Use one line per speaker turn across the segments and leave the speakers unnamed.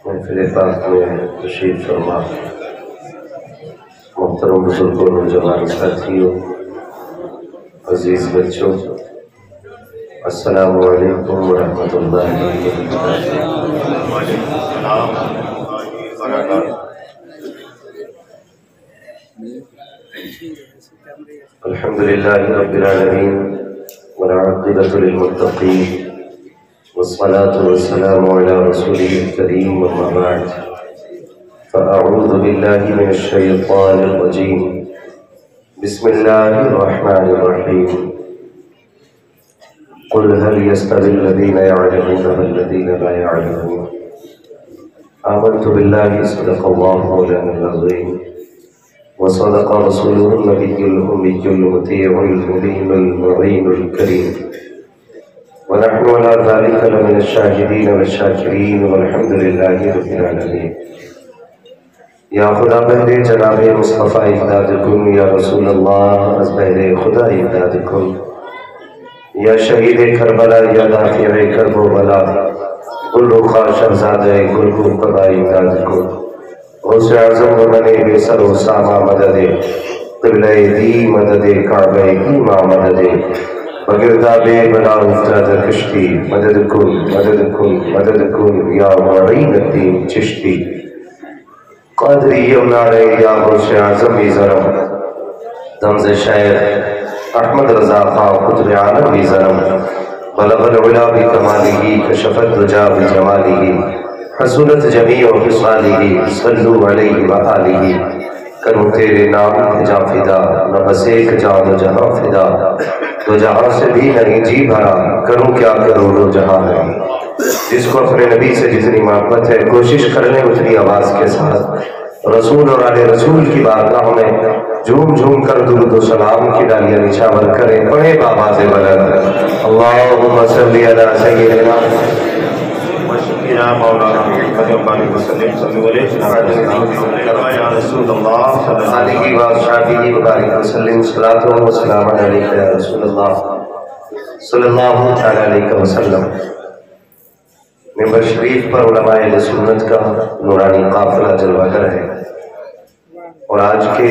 महफिल पाक में तशरीफ फरमा मोहतरम बुजुर्गों, नौजवान साथियों, अजीज बच्चों, अस्सलामु अलैकुम व रहमतुल्लाहि व बरकातुहू। अल्हम्दुलिल्लाहि रब्बिल आलमीन वल आक़िबतु लिल मुत्तक़ीन वस्सलातु वस्सलामु अला रसूलिहिल करीम अम्मा बअद फ़अऊज़ु बिल्लाहि मिनश शैतानिर रजीम बिस्मिल्लाहिर रहमानिर रहीम क़ुल हल यस्तविल लज़ीना यअलमून वल्लज़ीना ला यअलमून आमन्तु बिल्लाहि सदक़ल्लाहु मौलाना अज़ीम व सदक़ रसूलुहुन नबियुल उम्मियुल मुतीउल मुबीनुल मुईनुल करीम व नहनु अला ज़ालिका लमिनश शाहिदीन वश्शाकिरीन वल्हम्दुलिल्लाहि रब्बिल आलमीन। या खुदा बहरे जनाबे मुस्तफ़ा इमदादकुम, या रसूल अल्लाह अज़ बहरे खुदा इमदादकुम, या शहीद करबला, या दाफ़िए कर्ब व बला, गुलरुखा शहज़ादे गुलगुल क़दा इमदादकुम, गौसे आज़म व मने बेसर व सामा मददे, क़िबले दी मददे, काबे ईमा मददे, बगिरदाबे बला उफ्ताद कश्ती, मददकुम मददकुम मददकुम या मुईनुद्दीन चिश्ती, क़ादरी यमुनारे या गौसे आज़म ज़रम, दमज़ शेख अहमद रज़ा खां क़ुत्ब आलम ज़रम, बलग़ल उला बिकमालिही कशफ़त दुजा बिजमालिही, हसूनत जमीअ ख़िसालिही, सल्लु अलैहि व आलिही। करूँ तेरे नाम पे जा फिदा, न बस एक जान दो जहां फिदा, दो जहां से भी नहीं जी भरा, करूँ क्या करूँ दो जहां है। जिसको अपने नबी से जितनी मोहब्बत है, कोशिश कर ले उतनी आवाज़ के साथ रसूल और आले रसूल की बारगाह में झूम झूम कर दुरूद व सलाम की डालियां निछावर करें, पढ़े बाबाज़े बुलंद अल्लाहुम्मा सल्ली अला सय्यिदिना या मौलाना मुहम्मद वसल्लम सल्लल्लाहु अलैहि व सल्लम सलातो व सलाम अलैका या रसूलल्लाह सल्लल्लाहु अलैहि वसल्लम। मिंबर शरीफ पर उलमाए अहले सुन्नत का नूरानी काफिला जलवागर है और आज के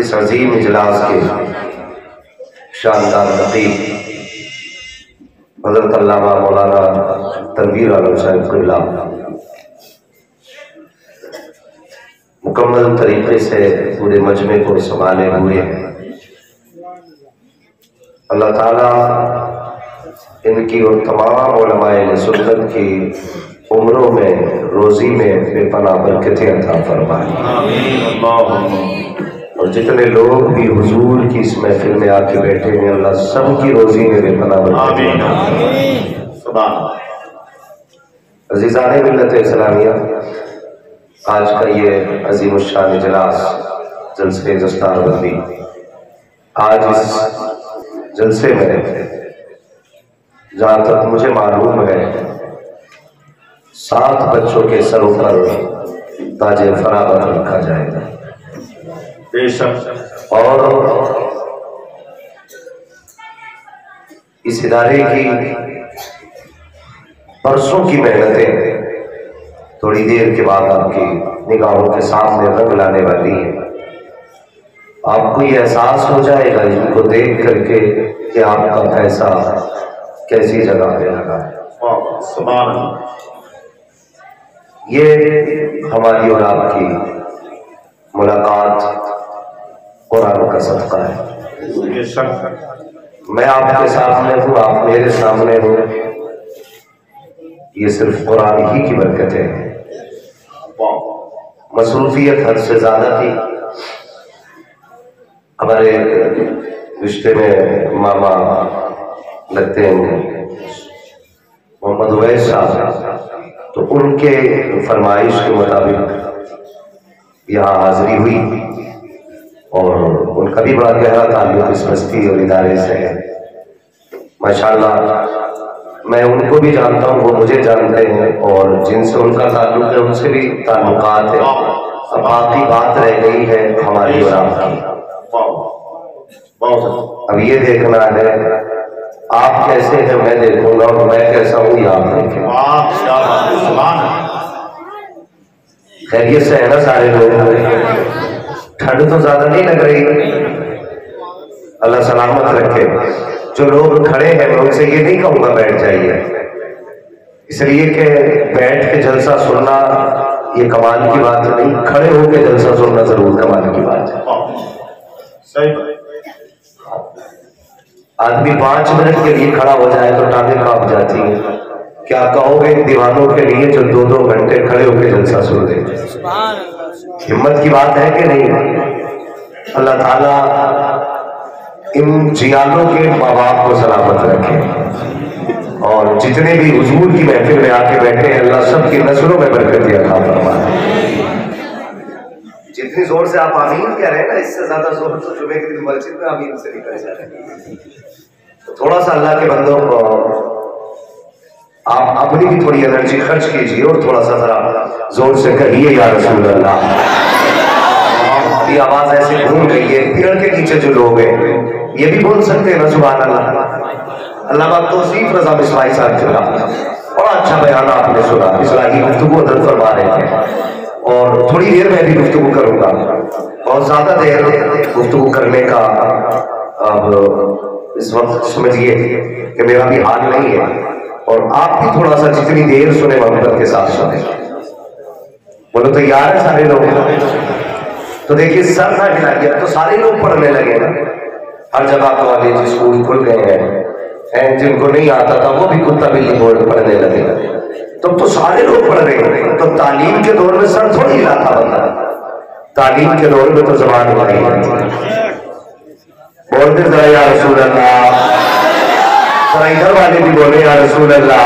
इस अजीम इजलास के शानदार नक़ीब हज़रत अल्लामा मौलाना तनवीर आलम साहिब क़िबला मुकम्मल तरीके से पूरे मजमे को संभाले हुए हैं। अल्लाह ताला इनकी और तमाम उलमाए अहले सुन्नत की उम्रों में, रोज़ी में बेपनाह बरकतें अता फरमाए। और जितने लोग भी हुजूर की इस महफिल में आके बैठे हैं, अल्लाह सबकी रोज़ी में बेपनाह बरकतें अता फरमाए। अज़ीज़ाने मिल्लत इस्लामिया, आज का ये अजीम शान इजलास जलसे दस्तारबंदी, आज इस जलसे में जहाँ तक मुझे मालूम है 7 बच्चों के सरों पर ताजे फरागत रखा जाएगा बेशक। और इस इदारे की बरसों की मेहनतें थोड़ी देर के बाद आपकी निगाहों के सामने रंग लाने वाली है। आपको ये एहसास हो जाएगा इनको देख करके कि आपका पैसा कैसी जगह पे लगा है। सुभान अल्लाह। ये हमारी और आपकी मुलाकात कुरान का सदका है। मैं आपके सामने हूँ, आप मेरे सामने हो, ये सिर्फ कुरान ही की बरकत है। मसरूफियत हद से ज्यादा थी। हमारे रिश्ते में मामा लगते हैं मोहम्मद उवैस साहब, तो उनके फरमाइश के मुताबिक यहाँ हाजिरी हुई और उनका भी बड़ा गहरा ताल्लुक इस बस्ती और इदारे से है। माशाअल्लाह मैं उनको भी जानता हूँ, वो मुझे जानते हैं, और जिनसे उनका ताल्लुक है उनसे भी ताल्लुकात है। अब बाकी बात रह गई है हमारी और आपकी। अब ये देखना है आप कैसे हैं मैं देखूंगा और मैं कैसा हूं ये आप देखें। खैरियत से है ना सारे लोग? ठंड तो ज्यादा नहीं लग रही? अल्लाह सलामत रखे। जो लोग खड़े हैं मैं उनसे ये नहीं कहूंगा बैठ जाइए, इसलिए कि बैठ के जलसा सुनना ये कमाल की बात नहीं, खड़े होकर जलसा सुनना जरूर कमाल की बात है। सही। आदमी 5 मिनट के लिए खड़ा हो जाए तो टांगे कांप जाती है, क्या कहोगे दीवानों के लिए जो 2-2 घंटे खड़े होकर जलसा सुन रहे? हिम्मत की बात है कि नहीं? अल्लाह ताला इन जियालों के माँ बाप को सलामत रखे और जितने भी हुजूर की महफिल में आके बैठे हैं अल्लाह सबकी नस्लों में बरकत अता फरमाए। जितनी जोर से आप आमीन कह रहे हैं ना, इससे ज्यादा जोर तो जुमे के दिन मस्जिद में आमीन से निकल जा रहे हैं। तो थोड़ा सा अल्लाह के बंदों को आप अपनी भी थोड़ी एनर्जी खर्च कीजिए और थोड़ा सा जरा जोर से कहिए या रसूल अल्लाह। अभी आवाज ऐसे घूम रही है, पेड़ के नीचे जो लोग हैं ये भी बोल सकते हैं ना सुभान अल्लाह। अल्लाह तौसीफ रजा बिस्माई साहब चला, बड़ा अच्छा बयान आपने सुना, इस्लाही गुफ्तगू अदर फरमा रहे हैं और थोड़ी देर में भी गुफ्तगू करूंगा। बहुत ज्यादा देर गुफ्तगू करने का अब इस वक्त समझिए कि मेरा भी हाल नहीं है और आप भी थोड़ा सा जितनी देर सुने मोहब्बत के साथ सुने। बोलो तैयार है सारे लोग? तो देखिए सर ना हिला गया तो सारे लोग पढ़ने लगे ना, हर जगह कॉलेज स्कूल खुल गए हैं, जिनको नहीं आता था वो भी कुत्ता बिल्ली बोर्ड पढ़ने लगे। तो सारे लोग पढ़ रहे हैं। तो तालीम के दौर में सर थोड़ी हिला था बंदा, तालीम के दौर में तो जबान हिलाई है। बोलते जरा या रसूल अल्लाह, जरा इधर वाले भी बोले या रसूल अल्लाह।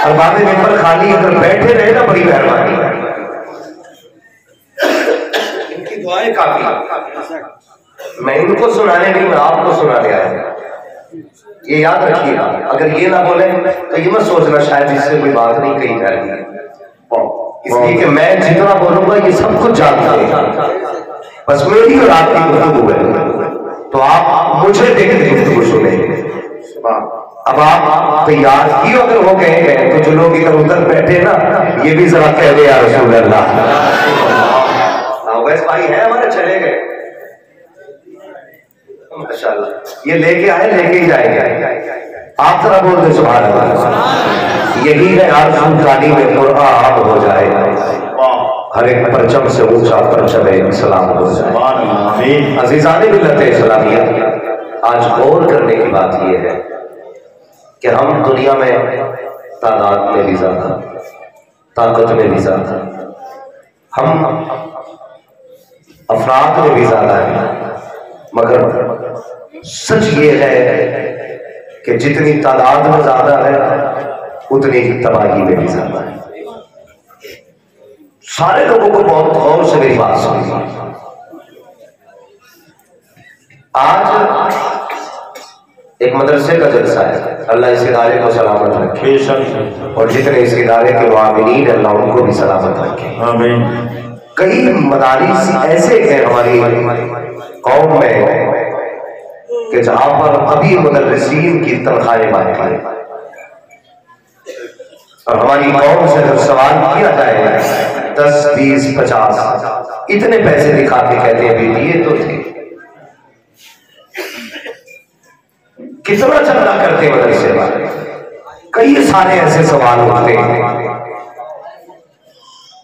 और बातें मेंबर खाली अगर बैठे रहे ना बड़ी मेहरबानी, इनकी दुआएं काफी। मैं इनको सुनाने नहीं, मैं आपको सुनाने आया, ये याद रखिएगा। अगर ये ना बोले तो ये मत सोचना शायद इससे कोई बात नहीं कही जा रही है, इसलिए कि मैं जितना बोलूंगा ये सब कुछ जानता है, बस मेरी और आपकी गुफ्तगू है तो आप मुझे देख के गुफ्तगू सुनेंगे। अब आप तैयार ही अगर हो गए हैं तो जो लोग इधर उधर बैठे ना ये भी जरा कह दे यार रसूल अल्लाह। वैसे भाई है हमारे चले गए माशाल्लाह, ये लेके आए लेके ही जाएंगे। आप जरा बोल दे सुभान अल्लाह। यही है आरज़ू गाड़ी में कुरान हो जाए, हर एक परचम से ऊंचा परचम इस्लाम हो जाए। अजीज़ाने मिल्लत इस्लामिया, आज गौर करने की बात यह है कि हम दुनिया में तादाद में भी ज्यादा, ताकत में भी ज्यादा, हम अफराद में भी ज्यादा है, मगर सच ये है कि जितनी तादाद में ज्यादा है उतनी ही तबाही में भी ज्यादा है। सारे लोगों को बहुत गौर से मेरी बात सुनिए। आज एक मदरसे का जलसा है, अल्लाह इस इदारे को सलामत रखे और जितने इस इदारे के मुआविनीन अल्लाह उनको भी सलामत रखे। कई मदारिस ऐसे हैं हमारी कौम में कि जहां पर अभी मुदर्रिसीन की तनख्वाहें बाकी है और हमारी कौम से जब सवाल किया जाए 10, 20, 50 इतने पैसे दिखा के कहते हैं बेटी ये तो थे, कितना चंदा करते मदरसे वाले। कई सारे ऐसे सवाल उठते हैं,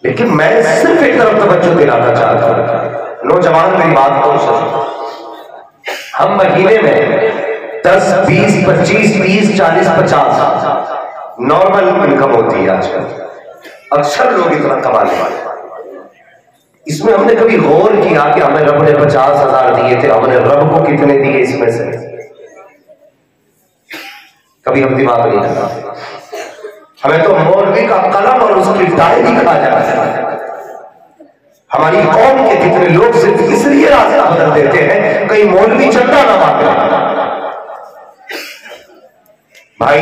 लेकिन मैं सिर्फ एक तरफ तवज्जो दिलाना चाहता हूं, नौजवान मेरी बात को समझो। हम महीने में 10, 20, 25, 30, 40, 50 नॉर्मल इनकम होती है आजकल, अक्सर लोग इतना कमाने वाले। इसमें हमने कभी गौर किया कि हमें रब ने 50,000 दिए थे, हमने रब को कितने दिए इसमें से कभी हम दिमाग नहीं लगा। हमें तो मौलवी का कलम और उसकी डायरी कहा जाता है। हमारी कौम के कितने लोग सिर्फ इसलिए रास्ता बदल देते हैं कहीं मौलवी चंदा ना मांगे। भाई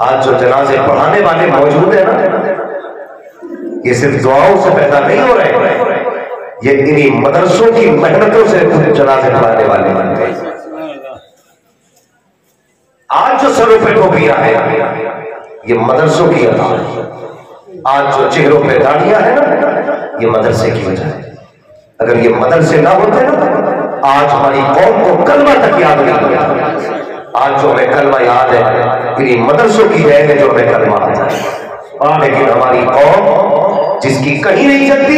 आज जो जनाजे पढ़ाने वाले मौजूद है ना, ये सिर्फ दुआओं से पैदा नहीं हो रहे, ये इन्हीं मदरसों की मेहनतों से जनाजे पढ़ाने वाले बनते हैं। आज जो सरों पे टोपियां है ये मदरसों की अदा है। आज जो चेहरों पे दाढ़ियां है ना ये मदरसे की वजह है। अगर ये मदरसे ना होते ना आज हमारी कौम को कलमा तक याद नहीं होता। आज जो हमें कलमा याद है इन्हीं मदरसों की है जो हमें कलमा आता है। लेकिन हमारी कौम जिसकी कहीं नहीं चलती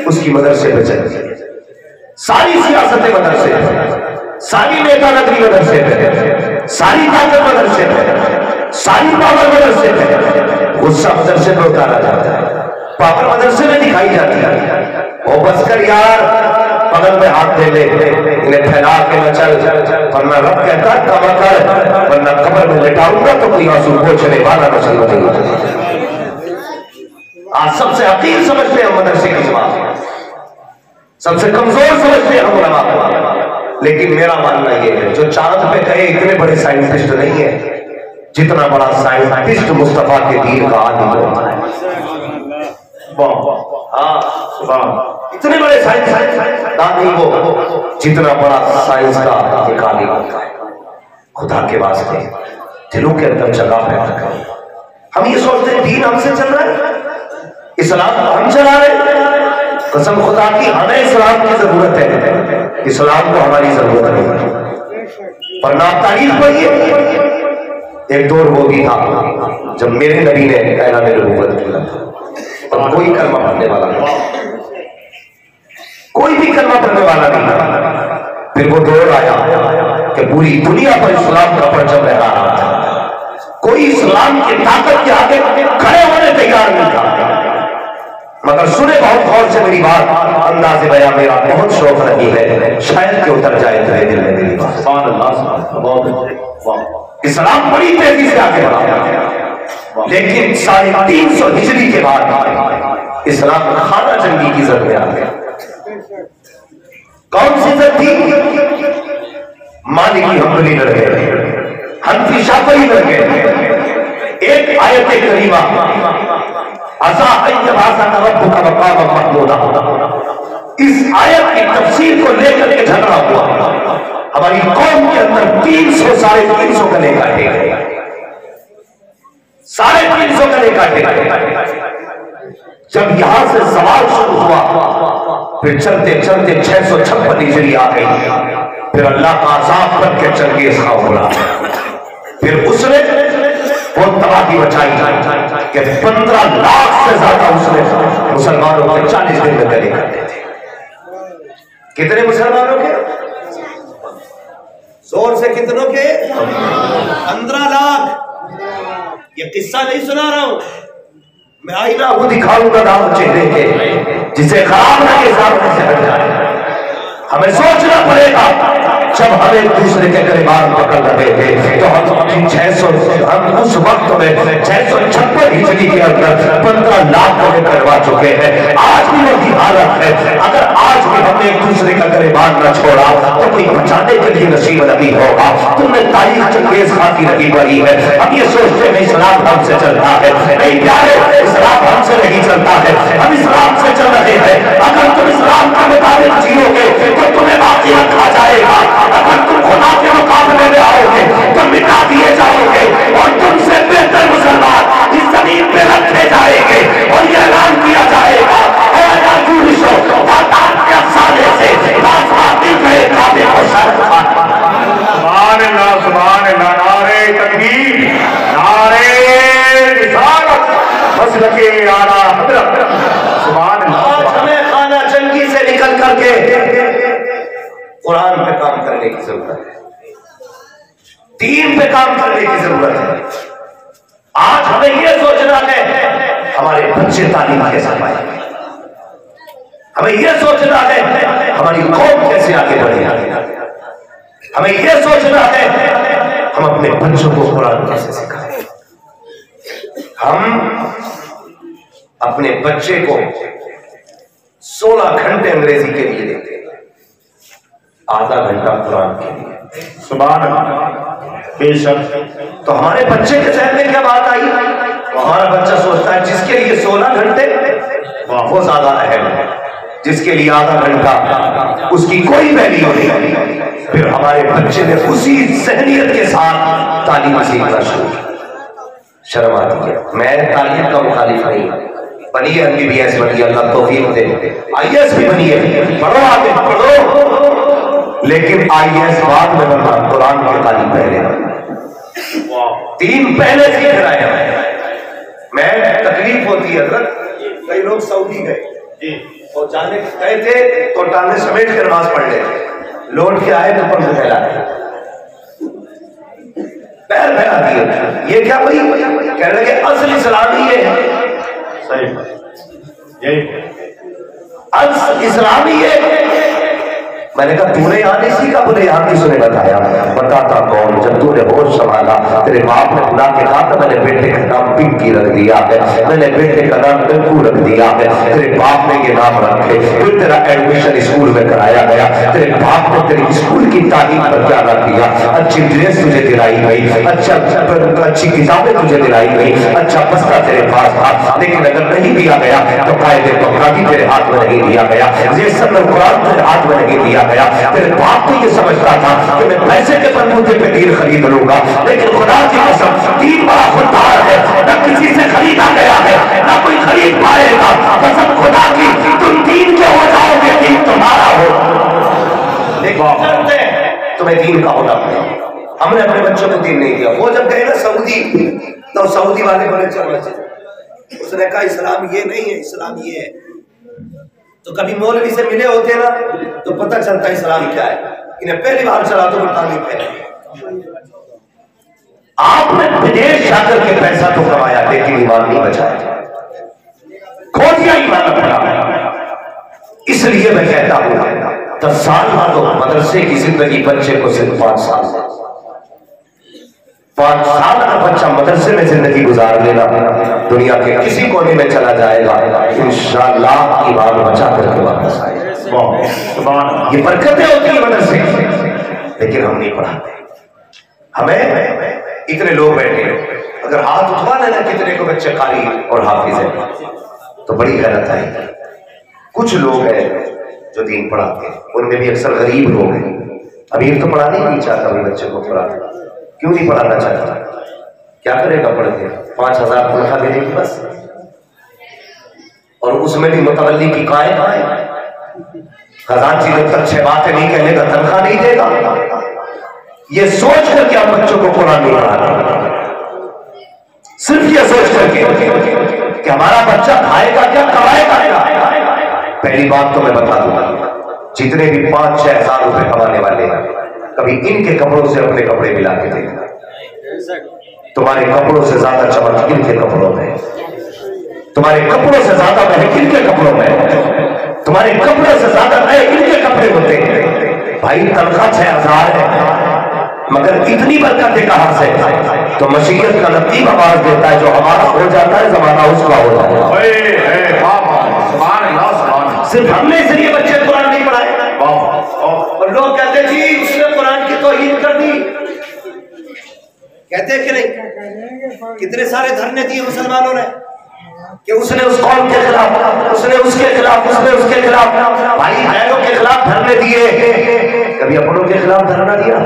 उसकी मदरसे पे चलती है। सारी सियासतें मदरसे पे, सारी नेता नगरी मदरसे पे, सारी ताकत मदरसे पे, सारी पावर मदरसे पे, गुस्सा मदरसे पे उतारा जाता है, पावर मदरसे में दिखाई जाती है। वो बस कर यार बगल में हाथ दे ले, इन्हें फैला के न चल, वरना रब कहता कमा कर, वरना कब्र में लेटाऊंगा तो कोई आंसू पोंछने वाला नस्ल नहीं। आज सबसे हकीर समझते हैं मदरसे की जमात, सबसे कमजोर समझते हैं हम उलमा को। लेकिन मेरा मानना यह है जो चांद पे गए इतने बड़े साइंटिस्ट नहीं है जितना बड़ा साइंटिस्ट मुस्तफा के दीन का आदमी होता है। इतने बड़े साइंस नहीं वो जितना बड़ा साइंस का एक आदमी होता है। खुदा के वास्ते दिलों के अंदर जगह पैदा करें। हम ये सोचते हैं दीन हमसे चल रहा है, इस्लाम को हम चला रहे हैं। कसम खुदा की हमें इस्लाम की जरूरत है, इस्लाम को हमारी जरूरत नहीं। पर नाम तारीफ पढ़िए। एक दौर वो भी था जब मेरे नबी ने ऐलान नबूवत किया था और कोई कलमा पढ़ने वाला नहीं, कोई भी कलमा पढ़ने वाला नहीं था। फिर वो दौर आया कि पूरी दुनिया पर इस्लाम का परचम लहरा रहा था। कोई इस्लाम की ताकत के आगे खड़े होने तैयार नहीं था। मगर सुने बहुत गौर से मेरी बात, अंदाज़े बयां मेरा बहुत शौक रही है, शायद के उतर जाए तेरे दिल में मेरी बात। इस्लाम बड़ी तेजी से आगे बढ़ा, लेकिन 350 हिजरी के बाद इस्लाम खाना जंगी की जद में आ गया। कौन सी जद थी? मालिकी हम्बली लड़ गए, हनफी शाफई लड़ गए। एक आयत करीमा इस आयत की तफसीर को लेकर के झगड़ा हुआ। हमारी कौम के अंदर 300 साढ़े 300 गले काटे गए, 350 गले काटे गए। जब यहां से सवाल शुरू हुआ फिर चलते चलते 656 हिजरी आ गई। फिर अल्लाह का अज़ाब बन के चंगेज खां बोला। फिर उसने वो तबाही मचाई कि 15 लाख से ज्यादा उसने मुसलमानों के 40 दिन में गले काटे थे। कितने मुसलमानों के? जोर से कितनों के? 15 लाख। ये किस्सा नहीं सुना रहा हूं मैं, आईना वो दिखाऊंगा दाव चेहरे के जिसे खराब लगे सामने से हट जाए। हमें सोचना पड़ेगा जब हम एक दूसरे के गिरबान पकड़ रहे थे तो हम 600 हम उस वक्त में 656 हिजरी के अंदर 15 लाख कदम करवा चुके हैं। आज भी वही हालत है। अगर आज भी हमने एक दूसरे का गिरबान न छोड़ा तो कोई बचाने के लिए नसीब नहीं होगा। तुमने तारीख चंगेज खां की नहीं पढ़ी है। हम ये सोचते हैं इस्लाम हमसे चलता है, नहीं प्यारे, इस्लाम हमसे नहीं चलता है, हम इस्लाम से चल रहे हैं। अगर तुम इस्लाम के मुताबिक जियोगे तो तुम्हें बाकी रखा जाएगा। अगर तुम खुदा के मुकाबले में आओगे तो मिटा दिए जाओगे और तुमसे बेहतर मुसलमान इस जमीन पे रखे जाएंगे और ये ऐलान किया जाएगा हमें खाना जंगी से निकल करके कुरान पे काम करने की जरूरत है, दीन पे काम करने की जरूरत है। आज हमें यह सोचना है हमारे बच्चे तालीम कैसे पाएंगे, हमें यह सोचना है हमारी कौम कैसे आगे बढ़ेगी, हमें यह सोचना है हम अपने बच्चों को कुरान कैसे सिखाएं। हम अपने बच्चे को 16 घंटे अंग्रेजी के लिए देते हैं, आधा घंटा कुरान के लिए। सुभान अल्लाह। बेशक तो हमारे बच्चे के जहन में क्या बात आई, हमारा बच्चा सोचता है जिसके लिए 16 घंटे वो ज्यादा अहम है। जिसके लिए आधा घंटा उसकी कोई वैल्यू नहीं, फिर हमारे बच्चे ने उसी सहनियत के साथ तालीम सीखना शुरू की। शर्म आती है। मैं तालीम का मुखालिफ नहीं, बनिए MBBS बनिए, अल्लाह तौफीक दे, IAS भी बनिए, पढ़ो आगे पढ़ो, लेकिन IAS बाद में बनना, कुरान की तालीम पहले। 3 पहले सीख रहा है। मैं तकलीफ होती है हज़रत, कई लोग सऊदी गए और जाने गए थे तो टांगे समेट कर नमाज पढ़ लेते, लौट के आए तो पंख फैला पैर फैला दिए। ये क्या भाई? कहने लगे असल इस्लाम ही है। सही यही असल इस्लाम ही है। मैंने कहा तूने यहाँ नहीं सीखा? बोले यहाँ किसी ने बताया। बताता कौन? जब तूने होश संभाला, तेरे बाप ने बुला के कहा था मैंने बेटे का नाम पिंकी रख दिया है, मैंने बेटे का नाम टंकू रख दिया है, तेरे बाप ने ये नाम रखे, फिर तेरा एडमिशन स्कूल में कराया गया, तेरे बाप ने तेरी स्कूल की तालीम पर क्या रख दिया, अच्छी ड्रेस तुझे दिलाई गई, अच्छी किताबें तुझे दिलाई गई, अच्छा बस्ता तेरे पास था, लेकिन अगर नहीं दिया गया तो कायदे पक्का भी तेरे हाथ में नहीं दिया गया, ये सब कुरान तेरे हाथ में नहीं दिया गया। तेरे बाप तो ये समझता था कि मैं पैसे के बलबूते पे दीन खरीद लूंगा, लेकिन खुदा की कसम दीन बड़ा खुददार है, न किसी से खरीदा गया है न कोई खरीद पाएगा। कसम खुदा की, तुम दीन के हो जाओगे, दीन तुम्हारा हो। लेकिन तुम्हें दीन का होना पड़ेगा। हमने अपने बच्चों को दीन नहीं दिया। वो जब गए ना सऊदी, तो सऊदी वाले बोले चलो, उसने कहा इस्लाम ये नहीं है, इस्लाम ये है। तो कभी मौलवी से मिले होते ना तो पता चलता इस्लाम क्या है। इन्हें पहली बार चला तो तालीम पहले। आपने विदेश जाकर के पैसा तो कमाया, लेकिन ईमान नहीं बचाया, खो दिया ईमान अपना। इसलिए मैं कहता हूं 10 साल तो मदरसे की जिंदगी बच्चे को सिर्फ 5 साल 5 साल का बच्चा मदरसे में जिंदगी गुजार लेना, दुनिया के किसी कोने में चला जाएगा, इंशाअल्लाह ईमान बचा करके वापस आएगा। ये बरकतें होती है मदरसे की, लेकिन हम नहीं पढ़ाते। हमें इतने लोग बैठे, अगर हाथ उठवा लेना कितने को बच्चे कारी और हाफिज है तो बड़ी गलत है। कुछ लोग हैं जो दीन पढ़ाते हैं, उनमें भी अक्सर गरीब लोग हैं। अमीर तो पढ़ाने ही नहीं चाहता अपने बच्चे को, क्यों नहीं पढ़ाना चाहता? क्या करेगा पढ़ के? 5000 तनख्वाह देने की बस, और उसमें भी मुतवल्ली की कायम खजांची जब तक 6 बातें नहीं कहलेगा तनख्वाह नहीं देगा। ये सोच करके आप बच्चों को कुरान नहीं पढ़ाते, सिर्फ ये सोच करके कि हमारा बच्चा खाएगा क्या, कमाएगा क्या। पहली बात तो मैं बता दूंगा, जितने भी 5-6 हजार रुपए कमाने वाले हैं, कभी इनके कपड़ों से अपने कपड़े मिला के देखना। तुम्हारे कपड़ों से ज्यादा चमक इनके कपड़ों में, तुम्हारे कपड़ों से ज्यादा महक इनके कपड़ों में, तुम्हारे कपड़ों से ज्यादा नए इनके कपड़े होते हैं। भाई तनख्वाह 6000 है, मगर इतनी बरकतें कहां से? तो मशीयत का नतीब आवाज देता है, जो हमारा हो जाता है जमाना उसका हो जाता है। सिर्फ हमने इसलिए बच्चे कुरान नहीं पढ़ाए, और लोग कहते जी उसने कुरान की तौहीन कर दी, कहते कि नहीं? कितने सारे धरने दिए मुसलमानों ने कि उसने उस कौम के खिलाफ, उसने उसके खिलाफ, उसने उसके खिलाफ। भाई बहनों के खिलाफ धरने दिए, कभी अपनों के खिलाफ धरना दिया?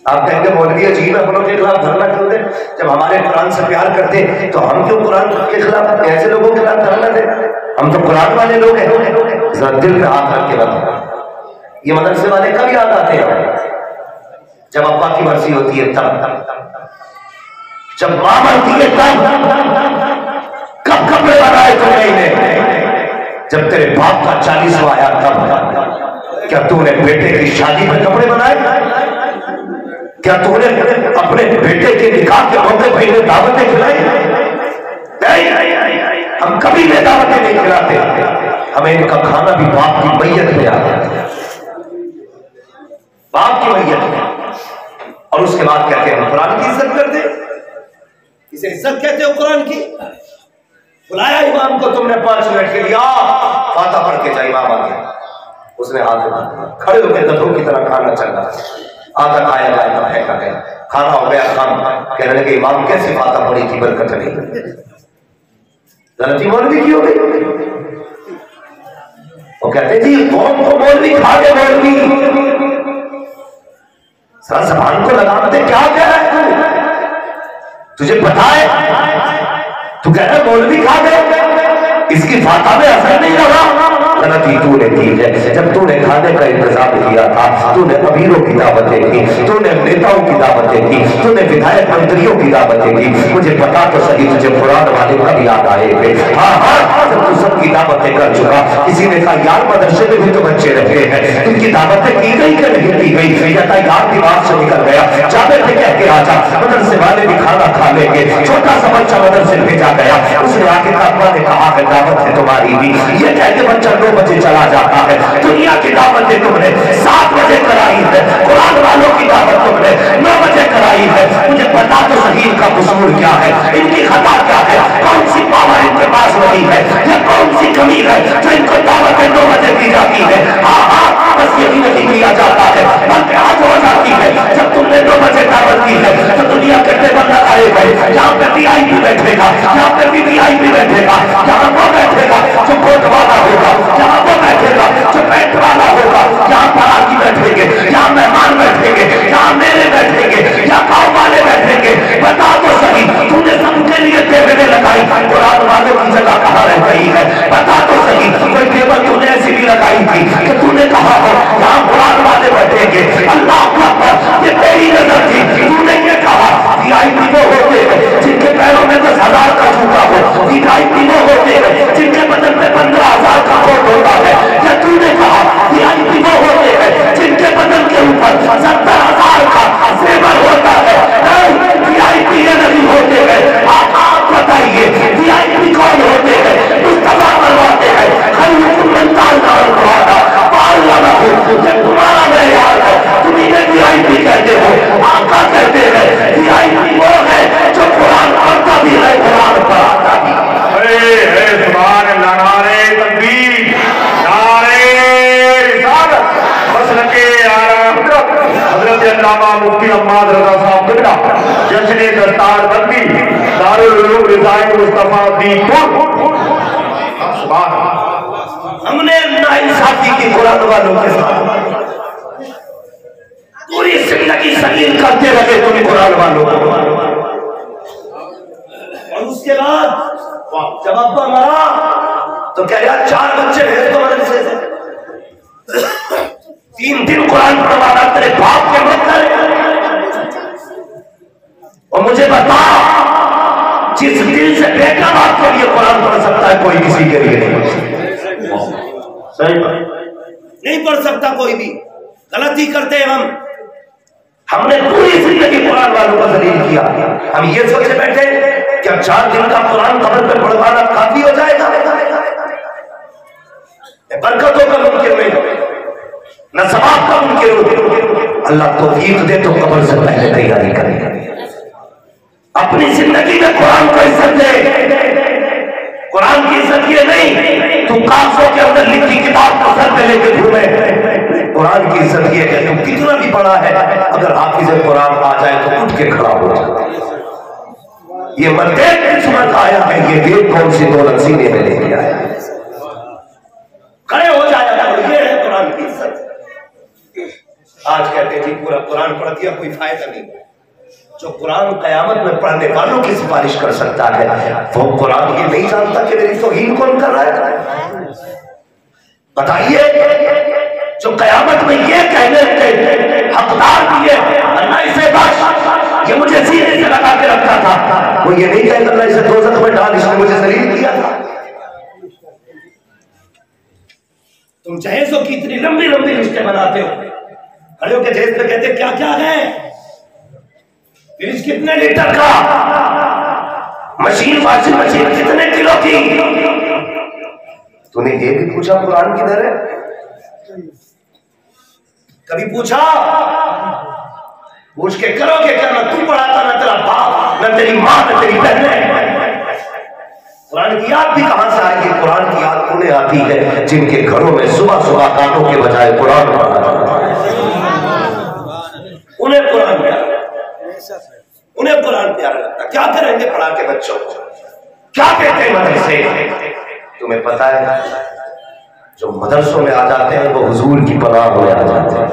आप कहेंगे मौलवी अजीब है, अपनों के खिलाफ धरना क्यों दे? जब हमारे कुरान से प्यार करते तो हम क्यों कुरान के खिलाफ, ऐसे लोगों के खिलाफ धरना दे? हम तो कुरान वाले लोग हैं। जरा दिल पे हाथ रख के बता, ये मदरसे वाले कब याद आते हैं? जब अब्बा की मर्जी होती है तब, जब मां मरती है तब। कब कपड़े बनाए तुमने? जब तेरे बाप का 40वां आया तब। क्या तूने बेटे की शादी में कपड़े बनाए? क्या तूने अपने बेटे के निकाह के मौके पर इन्हें दावतें खिलाई? हम कभी भी दावतें नहीं खिलाते, हमें इनका खाना भी बाप की मैयत में आता है, बाप की मैयत में। और उसके बाद कहते हैं हम कुरान की इज्जत करते, इसे इज्जत कहते हो कुरान की। बुलाया इमाम को तुमने 5 मिनट के लिए, फाता पढ़ के जा। इमाम आ गया, उसने हाथ उठाया, खड़े होकर गधों की तरह खाना चल रहा है, आधा खाया जाएगा फेंका गया, खाना हो गया खाना। कहने लगे इमाम कैसी फाता पड़ी थी, बरकत नहीं, गलती मौलवी की हो गई। वो कहते जी कौन को मौलवी खा गए, मौलवी सर जबान को लगाते क्या कह रहा है तू, तुझे पता है तू कह रहा है मौलवी खा गए, इसकी फाता में असर नहीं लगा। गलती तूने की है, जब तूने खाने का इंतजाम किया था, तूने अमीरों की दावतें की, तूने नेताओं की दावतें की, तूने विधायक मंत्रियों की दावतें की। मुझे पता तो सही तुझे कुरान वाले कब याद आए थे। हाँ हाँ, जब तू सबकी दावतें कर चुका, किसी ने कहा यार मदरसे में भी तो बच्चे रहते हैं, इनकी दावतें की गई कि नहीं की गई, या था यार दिमाग से निकल गया, जाते थे कह के आजा मदरसे वाले भी खाना खा लेंगे। छोटा सा बच्चा मदरसे भेजा गया, उसने आके अब्बा ने कहा है दावत है तुम्हारी भी, ये कहते बच्चा 9 बजे चला जाता है। दुनिया की दावतें तुमने 7 बजे कराई है, कुरान वालों की दावत तुमने 9 बजे कराई है। मुझे पता तो सही इनका कसूर क्या है, इनकी खता क्या है, कौन सी पावर इनके पास नहीं है, या कौन सी कमी है जो इनको दावतें 9 बजे दी जाती है। हाँ हाँ, बस यही नहीं किया जाता है, बल्कि आज हो जाती है। जब तुमने 9 बजे दावत दी है तो दुनिया के बंदा आए गए, यहाँ पे VIP बैठेगा, यहाँ पे VVIP बैठेगा, यहाँ वो बैठेगा जो कोट वाला होगा, यहाँ वो बैठेगा जो पैंट वाला होगा, यहाँ परागी बैठेंगे, यहाँ मेहमान बैठेंगे, यहाँ मेरे बैठेंगे, यहाँ गाँव वाले बैठेंगे। बता तो सही तूने सबके लिए टेबलें लगाई, कुरान वालों की जगह कहाँ रह गई है? बता तो सही कोई टेबल तूने ऐसी भी लगाई थी कि तूने कहा हो यहाँ कुरान वाले बैठेंगे। अल्लाह अकबर, ये तेरी नजर थी, तूने ये कहा VIP वो होते हैं जिनके पैरों में 10,000 का जूता हो, VIP वो होते हैं जिनके बदन में 15,000 का कोट होता है। या तूने कहा VIP वो होते हैं जिनके बदन के ऊपर 70,000 का जेवर होता है। VIP ये नहीं होते हैं। आप बताइए VIP कौन होते हैं? मुस्तफा बनवाते हैं, तुम्हारा मेयार है, तुम इन्हें VIP कहते हो। आका कहते हैं VIP वो है जो कुरान पढ़ता भी है, कुरान पढ़ाता भी है।
सुभान अल्लाह, नारे तकबीर, नारे रिसालत, मसलके आला हजरत अल्लामा मुफ्ती अहमद रजा साहब किबला जश्न दस्तार बंदी दारुल उलूम रिज़ाई मुस्तफा दीपुर। सुभान
हमने नाइंसाफी की कुरान वालों के साथ पूरी जिंदगी सलील करते रहे तुम कुरान वालों को, और उसके बाद जब अब्बा मरा तो कह रहा 4 बच्चे भेज दो मदरसे से, 3 दिन कुरान पढ़वाना तेरे बाप के मत करे। और मुझे बता जिस दिल से बेटा बाप के लिए कुरान पढ़ सकता है कोई किसी के लिए नहीं पढ़ सकता। सही नहीं पढ़ सकता कोई भी, गलती करते हैं हम। हमने पूरी जिंदगी कुरान वालों को जलील किया। हम ये सोचे बैठे कि अब 4 दिन का कुरान कब्र पे पढ़वाना काफी हो जाएगा, बरकतों का मुमकिन नहीं, न सवाब का मुमकिन। अल्लाह तौफीक दे तो कब्र से पहले तैयारी करेगा। अपनी जिंदगी में कुरान को इज्जत दे। कुरान की इज्जत ये नहीं तू कागजों के अंदर लिखी किताब को सर पे लेके घूमे। कुरान की इज्जत ये है तू कितना भी पढ़ा है, अगर हाफिज कुरान आ जाए तो उठ के खड़ा हो जाए। ये मत देख किस्मत आया है, ये देख कौन सी दौलत सीने में लेके आया, खड़े हो जाएगा। ये है कुरान की इज्जत। आज कहते जी पूरा कुरान पढ़ दिया कोई फायदा नहीं। जो कुरान कयामत में पढ़ने वालों की सिफारिश कर सकता है, वो कुरान ये नहीं जानता कि मेरी तौहीन कौन कर रहा है? बताइए, जो कयामत में ये कहने के हकदार भी है अल्लाह इसे बख्श, ये मुझे सीने से लगा के रखता था, वो ये नहीं कहता अल्लाह इसे दोज़ख में डाल, इसने मुझे जलील किया था। तुम जहेजों की इतनी लंबी लंबी लिस्टें बनाते हो, खड़े होकर जहेज पे कहते क्या क्या है, फ्रिज कितने लीटर का, मशीन वाशिंग मशीन कितने किलो की। तूने ये भी पूछा कुरान किधर है? कभी पूछा? पूछ के करोगे क्या? ना तू पढ़ाता, ना तेरा बाप, ना तेरी माँ, ना तेरी बहनें। कुरान की याद भी कहां से आएगी? कुरान की याद उन्हें आती है जिनके घरों में सुबह सुबह गानों के बजाय कुरान पढ़ा जाता है। उन्हें कुरान प्यारा, उन्हें कुरान प्यारा लगता। क्या करेंगे पढ़ा के बच्चों को? क्या कहते हैं मदरसे? तुम्हें पता है जो मदरसों में आ जाते हैं वो हुजूर की पनाह में आ जाते हैं।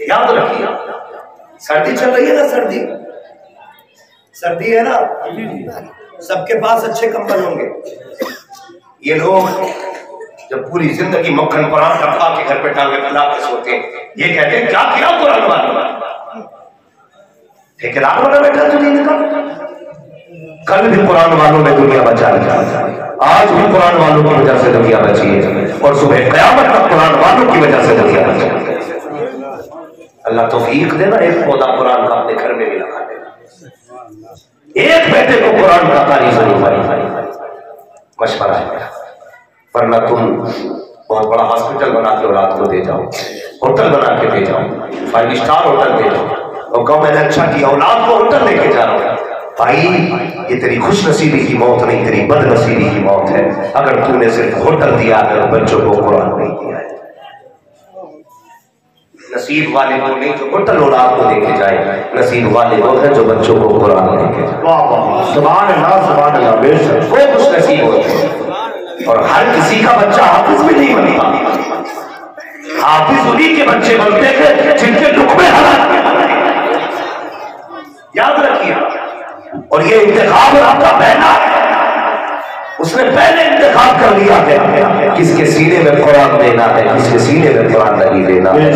याद रखिए, सर्दी चल रही है ना, सर्दी है ना, सबके पास अच्छे कंबल होंगे। ये लोग जब पूरी जिंदगी मक्खन पराठा खा के घर पे टांगे फैला के सोते हैं, ये कहते हैं क्या किया कुरान वाला, ठेकेदार वाला बैठा दुनिया का। कल भी कुरान वालों ने दुनिया बचा लिया, आज भी कुरान वालों की वजह से दुनिया बची है, और सुबह क़यामत तक कुरान वालों की वजह से दुनिया बची है। अल्लाह तौफीक देना, एक पौधा कुरान का अपने घर में भी लगा देना, एक बेटे को कुरान का कारी जरूर बनी। मशवरा है, वरना तुम बहुत बड़ा हॉस्पिटल बना के औलाद को दे जाओ, होटल बना के दे जाओ, 5 स्टार होटल दे जाओ, और कहो मैंने अच्छा किया औलाद को होटल लेके जा रहा हूं। भाई ये तेरी खुश नसीबी की मौत नहीं, तेरी बदनसीबी की मौत है अगर तूने सिर्फ होटल दिया है और बच्चों को कुरान नहीं दिया है। नसीब वाले वो नहीं जो होटल औलाद को लेके जाए, नसीब वाले वो है जो बच्चों को कुरान लेके जाए।
सुभान अल्लाह, सुभान अल्लाह, बेशक
वो खुश नसीब होते हैं। और हर किसी का बच्चा हाफिज भी नहीं बनता, हाफिज उन्हीं के बच्चे बनते हैं जिनके लुक़मे हलाल याद रखिए। और ये इंतखाब आपका पहला है, उसने पहले इंतखाब कर लिया है किसके सीने में कुरान देना है, किसके सीने में कुरान नहीं देना है।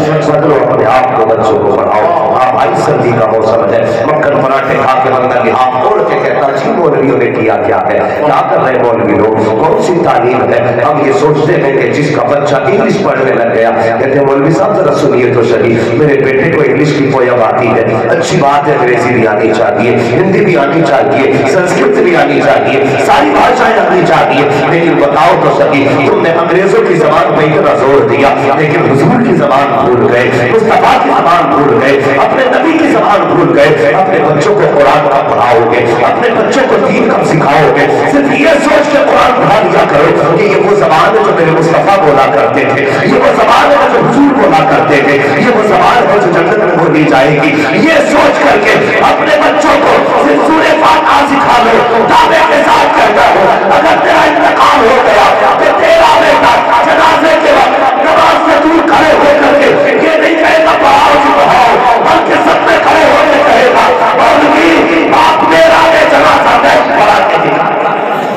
अपने आप को बच्चों को पढ़ाओ। हाँ भाई, सर्दी का मौसम है, मक्खन पराठे खा के बंदा लिहाफ तोड़ के कहता जी मौलवियों ने किया क्या है, क्या कर रहे मौलवी लोग, कौन सी तालीम है। हम ये सोचते हैं कि जिसका बच्चा इंग्लिश पढ़ने लग गया, कहते मौलवी साहब जरा सुनिए तो सही, मेरे बेटे को इंग्लिश की पोयम आती है, अच्छी बात है, अंग्रेजी भी आनी चाहिए, हिंदी भी आनी चाहिए, संस्कृत भी आनी चाहिए, सारी भाषाएं आनी चाहिए। लेकिन बताओ तो सही, तुमने अंग्रेजों की जबान पे इतना जोर दिया, लेकिन हुजूर की जबान भूल गए, मुस्तफा की जबान भूल गए, अपने नबी की जबान भूल गए। अपने बच्चों को कुरान कब पढ़ाओगे, अपने बच्चों को दीन कब सिखाओगे। सिर्फ ये सोच के कुरान पढ़ा दिया करो कि ये वो जबान है जो मेरे मुस्तफा बोला करते थे, ये वो जबान है जो हुजूर बोला करते थे, ये वो जबान है जो जन्नत में बोली जाएगी। ये सोच करके अपने बच्चों को सिर्फ सूरे फातिहा सिखा लो, दावे के साथ कहता हो अगर तेरा इंतकाल हो गया तो तेरा बेटा जनाजे के वक्त नमाज से दूर खड़े होकर के ये नहीं कहेगा पढ़ाओ जी पढ़ाओ, बल्कि सब में खड़े होकर कहेगा मौलवी बाप मेरा ने जनाजा में पढ़ा के दिखा।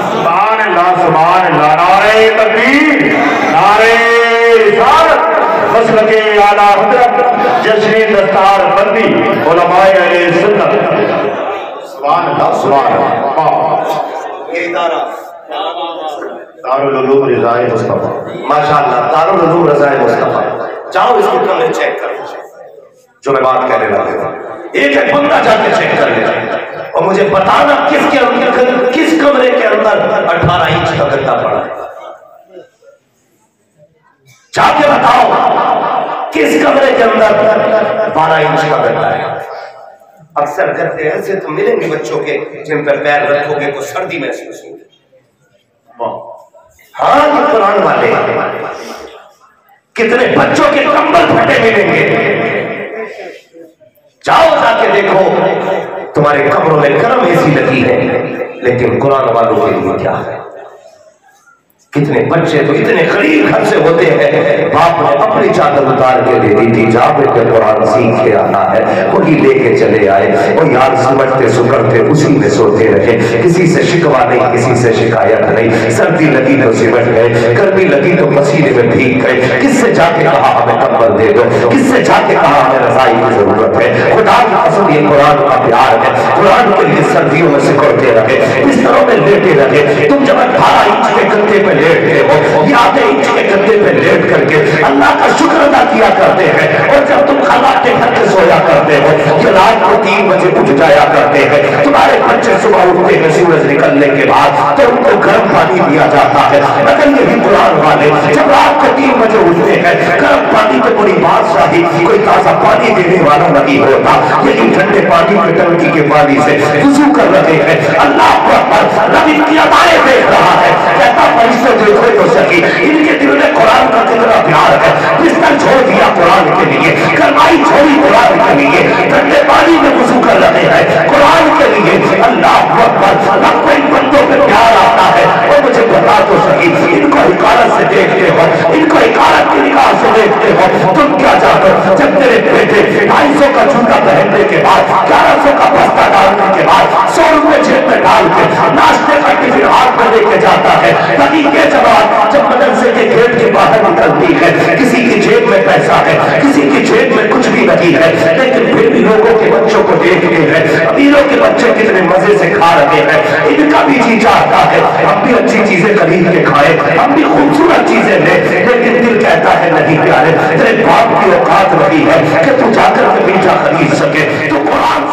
सुभान अल्लाह, सुभान अल्लाह, नारे तकबीर, नारे रिसालत, मसलके आला हज़रत जश्न दस्तार बंदी उलमाए अहले सुन्नत। सुभान अल्लाह, सुभान अल्लाह।
ये इदारा
दारुल उलूम रज़ाए मुस्तफा,
माशाअल्लाह, दारुल उलूम रज़ाए मुस्तफा। जाओ इसको कमरे चेक करो जो मैं बात कहने लगा था, एक एक बंदा जाके चेक कर ले और मुझे बताना किसके अंदर, किस कमरे के अंदर 18 इंच का गद्दा पड़ा है। जाके बताओ किस कमरे के अंदर 12 इंच का गद्दा है। अक्सर गद्दे ऐसे तो मिलेंगे बच्चों के जिन पर पैर रखोगे तो सर्दी महसूस होगी। हाँ, ये कुरान वाले कितने बच्चों के कंबल फटे मिलेंगे। जाओ जाके देखो, तुम्हारे कमरों में गर्म एसी लगी है, लेकिन कुरान वालों के लिए क्या है। कितने बच्चे तो इतने गरीब घर से होते हैं, बाप ने अपनी चादर उतार के दे दी थी, जा बेटे कुरान सीख के आना है, वही लेके चले आए। वो यार समझते सुकड़ते उसी में सोते रहे, किसी से शिकवा नहीं, किसी से शिकायत नहीं। सर्दी लगी तो सिमट गए, गर्मी लगी तो पसीने में भीग गए। किससे जाके कहा हमें कंबल दे दो, किससे जाके कहा हमें रजाई की जरूरत है। खुदा की कसम ये कुरान का प्यार है। कुरान के लिए सर्दियों में सिकुड़ते रहे, बिस्तरों में लेटे रहे। तुम जब 18 इंच के गद्दे पे लेटते हो, या आधे इंच के गद्दे पे लेट करके अल्लाह का शुक्र अदा किया करते हैं। और जब तुम खलाटे घर के सोया करते हो, ये रात को 3 बजे उठ जाया करते हैं। तुम्हारे बच्चे सुबह उठते हैं सूरज निकलने के बाद, तो उनको गर्म पानी दिया जाता है। मगर यही कुरान वाले जब रात को 3 बजे उठते हैं, गर्म पानी तो बड़ी बादशाही, कोई ताजा पानी देने वाला नहीं होता, यही ठंडे पानी में टंकी के पानी से वुजू कर रहे हैं। अल्लाह पर रब इनकी अदाएं देख रहा है, कहता फरिश्ते देखो तो सही इनके दिल में कुरान का कितना प्यार है। बिस्तर छोड़ दिया कुरान के लिए, गरमाई छोड़ी कुरान के लिए, ठंडे पानी में वुजू कर रहे हैं कुरान के लिए। अल्लाह अकबर, रब को इन बंदों पे प्यार आता है। और मुझे बता तो सही, इनको
हिकारत से देखते हो, इनको हिकारत की निगाह से देखते हो, तुम क्या चाहते हो? जब तेरे बेटे 250 का जूता पहनने के बाद, 1100 का बस्ता डालने के बाद, 100 रुपए जेब में डाल के नाश्ते का टिफिन हाथ में लेके जाता है, तभी के जब मदरसे के गेट के बाहर निकलती है, किसी की जेब में पैसा है, किसी की जेब में कुछ भी नहीं है, लेकिन फिर भी लोगों के बच्चों को देखते हैं, अमीरों के बच्चे कितने मजे से खा रहे हैं, इनका भी जी चाहता है हम भी अच्छी चीजें खरीद के खाए, हम भी खूबसूरत चीजें ले, लेकिन दिल कहता है नहीं प्यारे, तेरे बाप की औकात रही है कि तू जाकर के मीठा खरीद सके, तो कुरान